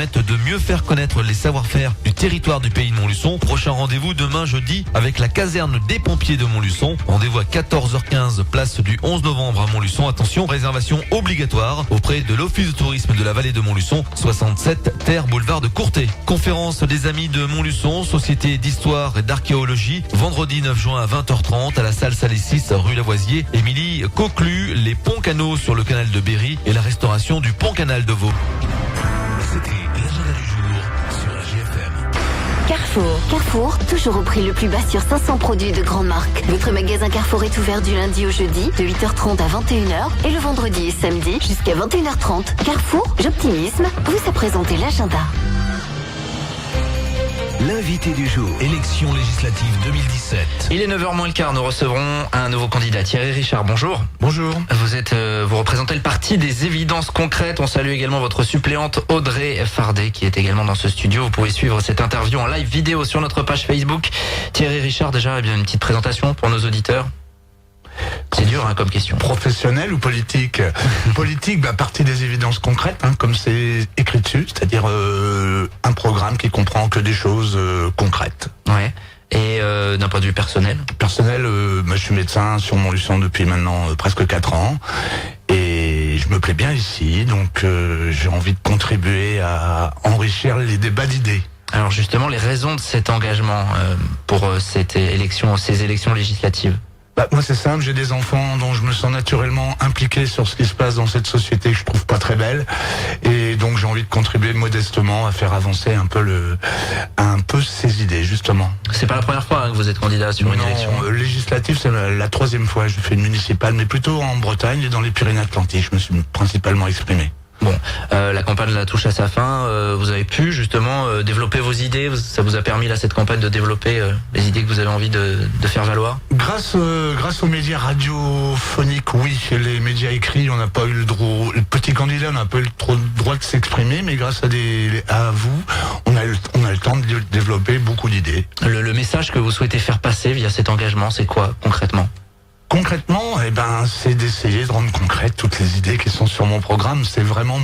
permettent de mieux faire connaître les savoir-faire du territoire du pays de Montluçon. Prochain rendez-vous demain jeudi avec la caserne des pompiers de Montluçon. Rendez-vous à 14h15, place du 11 novembre à Montluçon. Attention, réservation obligatoire auprès de l'Office de tourisme de la vallée de Montluçon, 67 Terre boulevard de Courtet. Conférence des amis de Montluçon, Société d'histoire et d'archéologie, vendredi 9 juin à 20h30 à la salle Salésis, rue Lavoisier. Émilie conclut les ponts canaux sur le canal de Berry et la restauration du pont canal de Vaud. C'était l'agenda du jour sur AGFM. Carrefour, toujours au prix le plus bas sur 500 produits de grande marque. Votre magasin Carrefour est ouvert du lundi au jeudi de 8h30 à 21h et le vendredi et samedi jusqu'à 21h30. Carrefour, j'optimisme, vous a présenté l'agenda. L'invité du jour. Élection législative 2017. Il est 9h moins le quart, nous recevrons un nouveau candidat, Thierry Richard, bonjour. Bonjour. Vous représentez le parti des évidences concrètes. On salue également votre suppléante Audrey Fardet qui est également dans ce studio. Vous pouvez suivre cette interview en live vidéo sur notre page Facebook. Thierry Richard, déjà, eh bien, une petite présentation pour nos auditeurs. C'est dur comme question. Professionnel ou politique? Politique, partie des évidences concrètes, comme c'est écrit dessus, c'est-à-dire un programme qui comprend que des choses concrètes. Ouais. Et d'un point de vue personnel? Personnel, je suis médecin sur Montluçon depuis maintenant presque 4 ans. Et je me plais bien ici, donc j'ai envie de contribuer à enrichir les débats d'idées. Alors justement, les raisons de cet engagement pour ces élections législatives? Moi c'est simple, j'ai des enfants dont je me sens naturellement impliqué sur ce qui se passe dans cette société que je trouve pas très belle, et donc j'ai envie de contribuer modestement à faire avancer un peu ces idées justement. C'est pas la première fois que vous êtes candidat sur une élection? Législative, c'est la 3e fois. Je fais une municipale, mais plutôt en Bretagne et dans les Pyrénées-Atlantiques. Je me suis principalement exprimé. Bon, la campagne la touche à sa fin. Vous avez pu justement développer vos idées. Ça vous a permis là cette campagne de développer les idées que vous avez envie de faire valoir. Grâce aux médias radiophoniques, oui. Les médias écrits, on n'a pas eu le droit. Le petit candidat, on n'a pas eu trop le droit de s'exprimer, mais grâce à vous, on a le temps de développer beaucoup d'idées. Le message que vous souhaitez faire passer via cet engagement, c'est quoi concrètement? Concrètement, c'est d'essayer de rendre concrètes toutes les idées qui sont sur mon programme. C'est vraiment,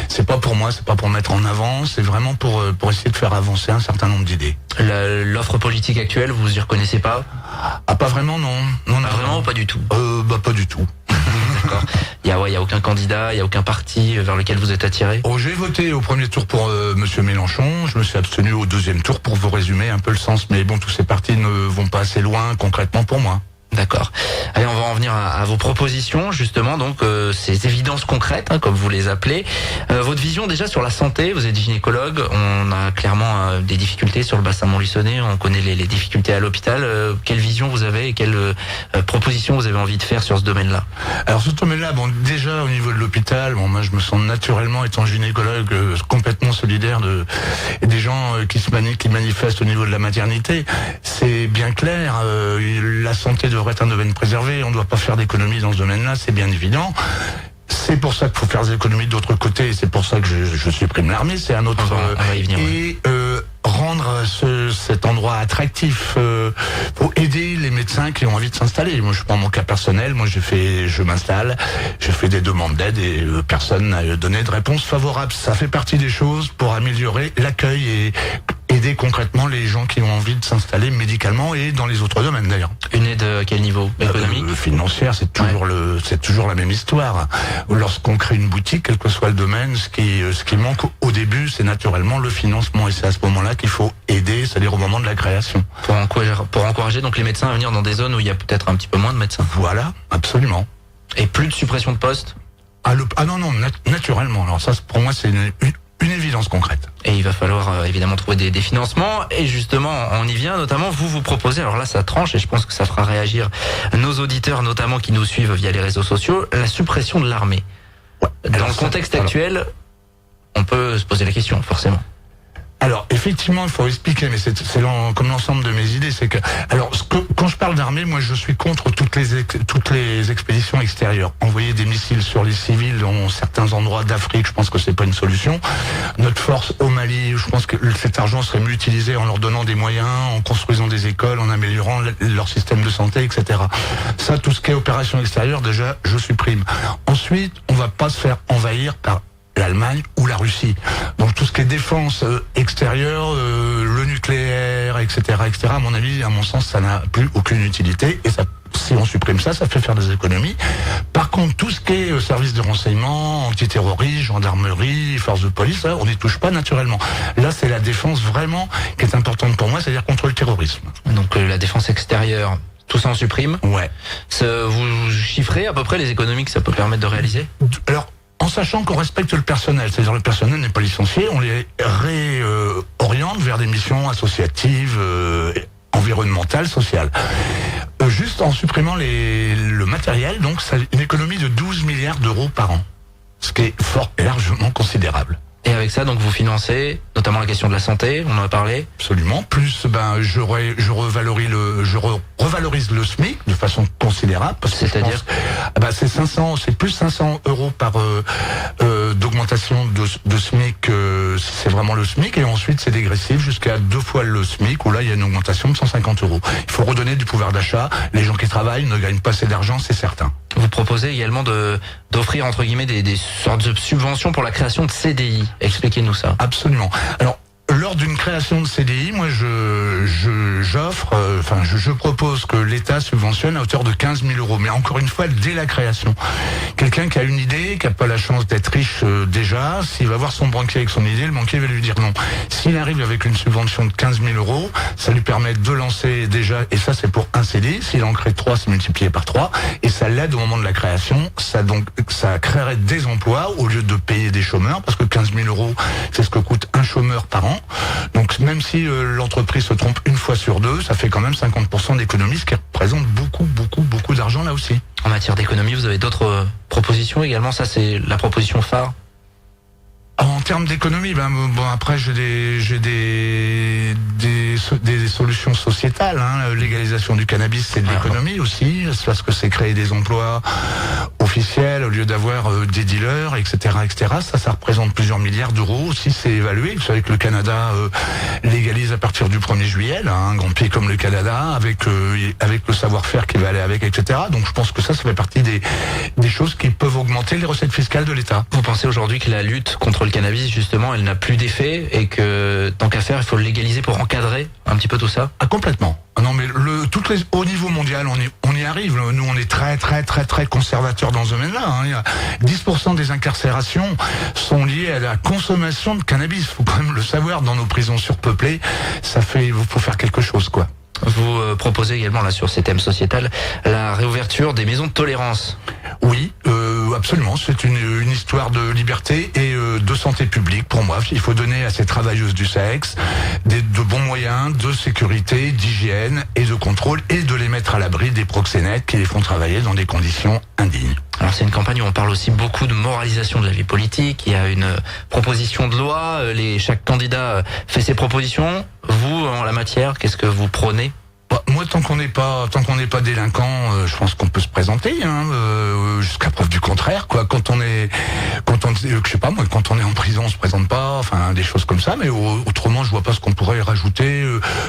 c'est pas pour moi, c'est pas pour mettre en avant, c'est vraiment pour essayer de faire avancer un certain nombre d'idées. L'offre politique actuelle, vous y reconnaissez pas? Pas vraiment, non. Non, pas vraiment ou pas du tout? Pas du tout. D'accord. Il y a aucun candidat, il y a aucun parti vers lequel vous êtes attiré? J'ai voté au premier tour pour Monsieur Mélenchon. Je me suis abstenu au 2e tour pour vous résumer un peu le sens. Mais bon, tous ces partis ne vont pas assez loin concrètement pour moi. D'accord. Allez, on va en venir à vos propositions, justement, donc ces évidences concrètes, comme vous les appelez. Votre vision déjà sur la santé, vous êtes gynécologue, on a clairement des difficultés sur le bassin montluçonnais, on connaît les difficultés à l'hôpital. Quelle vision vous avez et quelle proposition vous avez envie de faire sur ce domaine-là? Alors ce domaine-là, déjà au niveau de l'hôpital, moi je me sens naturellement, étant gynécologue, complètement solidaire des gens qui manifestent au niveau de la maternité. C'est bien clair, la santé devrait être un domaine préservé, on ne doit pas faire d'économies dans ce domaine-là, c'est bien évident. C'est pour ça qu'il faut faire des économies de l'autre côté, et c'est pour ça que je supprime l'armée, c'est un autre... On va y venir, rendre cet endroit attractif pour aider les médecins qui ont envie de s'installer. Moi, je prends mon cas personnel, je m'installe, je fais des demandes d'aide et personne n'a donné de réponse favorable. Ça fait partie des choses pour améliorer l'accueil et aider concrètement les gens qui ont envie de s'installer médicalement et dans les autres domaines d'ailleurs. Une aide à quel niveau? Économique? Financière, c'est toujours la même histoire. Lorsqu'on crée une boutique, quel que soit le domaine, ce qui manque au début, c'est naturellement le financement, et c'est à ce moment-là qu'il faut aider, c'est-à-dire au moment de la création. Pour encourager donc les médecins à venir dans des zones où il y a peut-être un petit peu moins de médecins. Voilà, absolument. Et plus de suppression de postes? Non, naturellement. Alors ça, pour moi, c'est une évidence concrète. Et il va falloir évidemment trouver des financements, et justement on y vient, notamment vous proposez, alors là ça tranche et je pense que ça fera réagir nos auditeurs notamment qui nous suivent via les réseaux sociaux, la suppression de l'armée. Dans le contexte actuel, on peut se poser la question forcément. Alors effectivement, il faut expliquer, mais c'est comme l'ensemble de mes idées, c'est que quand je parle d'armée, moi je suis contre toutes les expéditions extérieures. Envoyer des missiles sur les civils dans certains endroits d'Afrique, je pense que c'est pas une solution. Notre force au Mali, je pense que cet argent serait mieux utilisé en leur donnant des moyens, en construisant des écoles, en améliorant leur système de santé, etc. Ça, tout ce qui est opération extérieure, déjà, je supprime. Ensuite, on va pas se faire envahir par l'Allemagne ou la Russie. Donc tout ce qui est défense extérieure, le nucléaire, etc., à mon avis, à mon sens, ça n'a plus aucune utilité et ça, si on supprime ça, ça fait faire des économies. Par contre, tout ce qui est service de renseignement, antiterrorisme, gendarmerie, force de police, ça, on n'y touche pas naturellement. Là, c'est la défense vraiment qui est importante pour moi, c'est-à-dire contre le terrorisme. Donc la défense extérieure, tout ça on supprime. Ouais. Vous chiffrez à peu près les économies que ça peut permettre de réaliser? Alors, en sachant qu'on respecte le personnel, c'est-à-dire le personnel n'est pas licencié, on les réoriente vers des missions associatives, environnementales, sociales. Juste en supprimant le matériel, donc c'est une économie de 12 milliards d'euros par an, ce qui est fort et largement considérable. Et avec ça, donc vous financez notamment la question de la santé, on en a parlé. Absolument. Plus, je revalorise le SMIC de façon considérable. C'est-à-dire, c'est plus 500 euros par d'augmentation de SMIC si c'est vraiment le SMIC, et ensuite c'est dégressif jusqu'à 2 fois le SMIC où là il y a une augmentation de 150 euros. Il faut redonner du pouvoir d'achat. Les gens qui travaillent ne gagnent pas assez d'argent, c'est certain. Vous proposez également d'offrir entre guillemets des sortes de subventions pour la création de CDI. Expliquez-nous ça. Absolument. Alors, lors d'une création de CDI, moi je propose que l'État subventionne à hauteur de 15 000 euros. Mais encore une fois, dès la création. Quelqu'un qui a une idée, qui n'a pas la chance d'être riche déjà, s'il va voir son banquier avec son idée, le banquier va lui dire non. S'il arrive avec une subvention de 15 000 euros, ça lui permet de lancer déjà, et ça c'est pour un CDI, s'il en crée 3, c'est multiplié par 3, et ça l'aide au moment de la création, ça créerait des emplois au lieu de payer des chômeurs, parce que 15 000 euros, c'est ce que coûte un chômeur par an. Donc même si l'entreprise se trompe une fois sur 2, ça fait quand même 50% d'économie, ce qui représente beaucoup d'argent là aussi. En matière d'économie, vous avez d'autres propositions également? Ça, c'est la proposition phare. En termes d'économie, après j'ai des solutions sociétales. Légalisation du cannabis, c'est de l'économie aussi, parce que c'est créer des emplois officiels au lieu d'avoir des dealers, etc. Ça représente plusieurs milliards d'euros. Si c'est évalué, vous savez que le Canada légalise à partir du 1er juillet, un grand pays comme le Canada, avec le savoir-faire qui va aller avec, etc. Donc je pense que ça fait partie des choses qui peuvent augmenter les recettes fiscales de l'État. Vous pensez aujourd'hui que la lutte contre le cannabis, justement, elle n'a plus d'effet et que, tant qu'à faire, il faut le légaliser pour encadrer un petit peu tout ça? Ah, complètement. Non, mais au niveau mondial, on y arrive. Nous, on est très conservateurs dans ce domaine-là. Il y a 10% des incarcérations sont liées à la consommation de cannabis. Faut quand même le savoir. Dans nos prisons surpeuplées, il faut faire quelque chose, quoi. Vous proposez également, là, sur ces thèmes sociétals, la réouverture des maisons de tolérance. Oui, absolument. C'est une histoire de liberté et de santé publique pour moi. Il faut donner à ces travailleuses du sexe de bons moyens de sécurité, d'hygiène et de contrôle, et de les mettre à l'abri des proxénètes qui les font travailler dans des conditions indignes. Alors c'est une campagne où on parle aussi beaucoup de moralisation de la vie politique. Il y a une proposition de loi, chaque candidat fait ses propositions. Vous, en la matière, qu'est-ce que vous prônez? Moi, tant qu'on n'est pas délinquant, je pense qu'on peut se présenter, jusqu'à preuve du contraire, quoi. Quand on est en prison, on se présente pas, enfin des choses comme ça. Mais autrement, je vois pas ce qu'on pourrait rajouter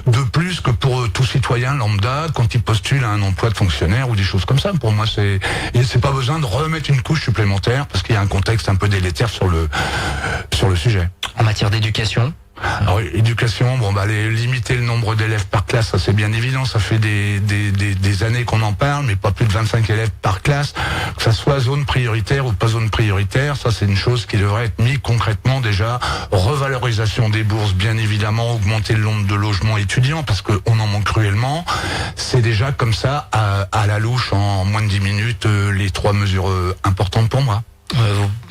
de plus que pour tout citoyen lambda quand il postule à un emploi de fonctionnaire ou des choses comme ça. Pour moi, c'est pas besoin de remettre une couche supplémentaire parce qu'il y a un contexte un peu délétère sur le sujet. En matière d'éducation? Alors, éducation, limiter le nombre d'élèves par classe, ça c'est bien évident, ça fait des années qu'on en parle, mais pas plus de 25 élèves par classe, que ça soit zone prioritaire ou pas zone prioritaire, ça c'est une chose qui devrait être mise concrètement déjà. Revalorisation des bourses, bien évidemment, augmenter le nombre de logements étudiants, parce qu'on en manque cruellement. C'est déjà comme ça, à la louche, en moins de 10 minutes, les 3 mesures importantes pour moi.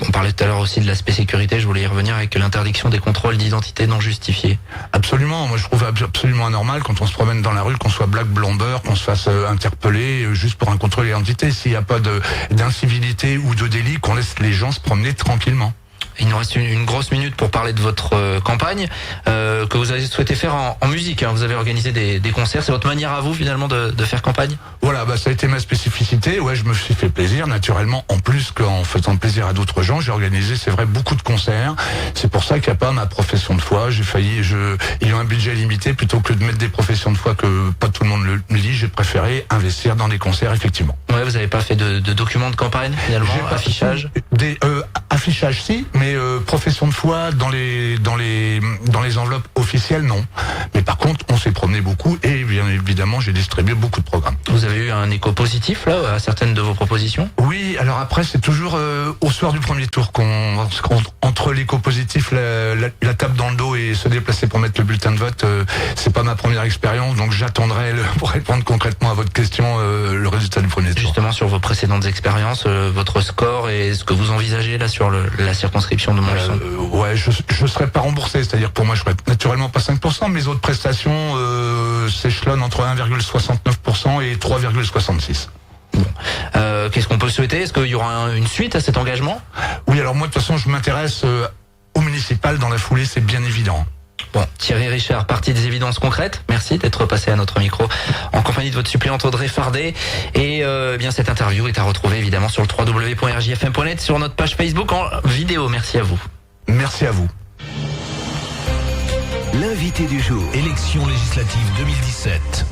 On parlait tout à l'heure aussi de l'aspect sécurité, je voulais y revenir avec l'interdiction des contrôles d'identité non justifiés. Absolument, moi je trouve absolument anormal quand on se promène dans la rue, qu'on soit black, blanc, beurre, qu'on se fasse interpeller juste pour un contrôle d'identité. S'il n'y a pas d'incivilité ou de délit, qu'on laisse les gens se promener tranquillement. Il nous reste une grosse minute pour parler de votre campagne que vous avez souhaité faire en musique. Vous avez organisé des concerts. C'est votre manière à vous finalement de faire campagne? Voilà, ça a été ma spécificité. Ouais, je me suis fait plaisir naturellement. En plus qu'en faisant plaisir à d'autres gens, j'ai organisé, c'est vrai, beaucoup de concerts. C'est pour ça qu'il n'y a pas ma profession de foi. Ils ont un budget limité, plutôt que de mettre des professions de foi que pas tout le monde le lit. J'ai préféré investir dans des concerts, effectivement. Ouais, vous n'avez pas fait de documents de campagne finalement, affichage? Affichage si, mais Mais profession de foi dans les enveloppes officielles, non. Mais par contre, on s'est promené beaucoup et bien évidemment, j'ai distribué beaucoup de programmes. Vous avez eu un écho positif là à certaines de vos propositions? Oui, alors après, c'est toujours au soir du premier tour entre l'écho positif, la tape dans le dos et se déplacer pour mettre le bulletin de vote, c'est pas ma première expérience, donc j'attendrai pour répondre concrètement à votre question le résultat du premier tour. Justement, sur vos précédentes expériences, votre score et ce que vous envisagez là sur la circonscription de Montluçon? Ouais, je serais pas remboursé, c'est-à-dire pour moi, je serais naturellement pas 5%, mes autres prestations s'échelonnent entre 1,69% et 3,66%. Qu'est-ce qu'on peut souhaiter? Est-ce qu'il y aura une suite à cet engagement? Oui, alors moi, de toute façon, je m'intéresse au municipal dans la foulée, c'est bien évident. Bon, Thierry Richard, partie des évidences concrètes. Merci d'être passé à notre micro en compagnie de votre suppléante Audrey Fardet. Et bien cette interview est à retrouver évidemment sur le www.rjfm.net, sur notre page Facebook en vidéo. Merci à vous. Merci à vous. L'invité du jour. Élection législative 2017.